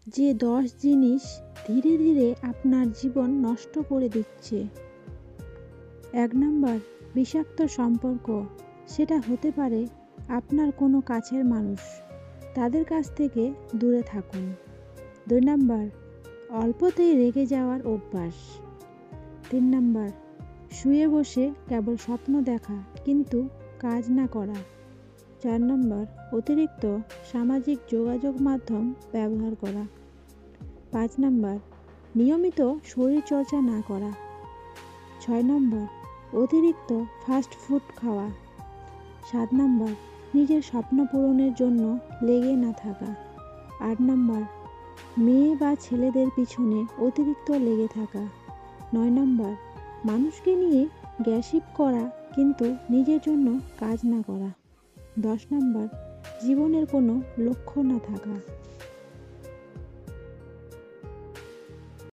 যে 10 জিনিস ধীরে ধীরে আপনার জীবন নষ্ট করে দিচ্ছে। 1 নাম্বার, বিষাক্ত সম্পর্ক। সেটা হতে পারে আপনার কোনো কাছের মানুষ, তাদের কাছ থেকে দূরে থাকুন। 2 নাম্বার, অল্পতেই রেগে যাওয়ার অভ্যাস। 3 নাম্বার, শুয়ে বসে কেবল স্বপ্ন দেখা কিন্তু কাজ না করা। 4 নাম্বার, অতিরিক্ত সামাজিক যোগাযোগ মাধ্যম ব্যবহার করা। 5 নাম্বার, নিয়মিত শরীরচর্চা না করা। 6 নাম্বার, অতিরিক্ত ফাস্ট ফুড খাওয়া। 7 নাম্বার, নিজের স্বপ্ন পূরণের জন্য লেগে না থাকা। 8 নাম্বার, মেয়ে বা ছেলেদের পিছনে অতিরিক্ত লেগে থাকা। 9 নাম্বার, মানুষকে নিয়ে গ্যাসিপ করা কিন্তু নিজের জন্য কাজ না করা। 10 নাম্বার, জীবনের কোনো লক্ষ্য না থাকা।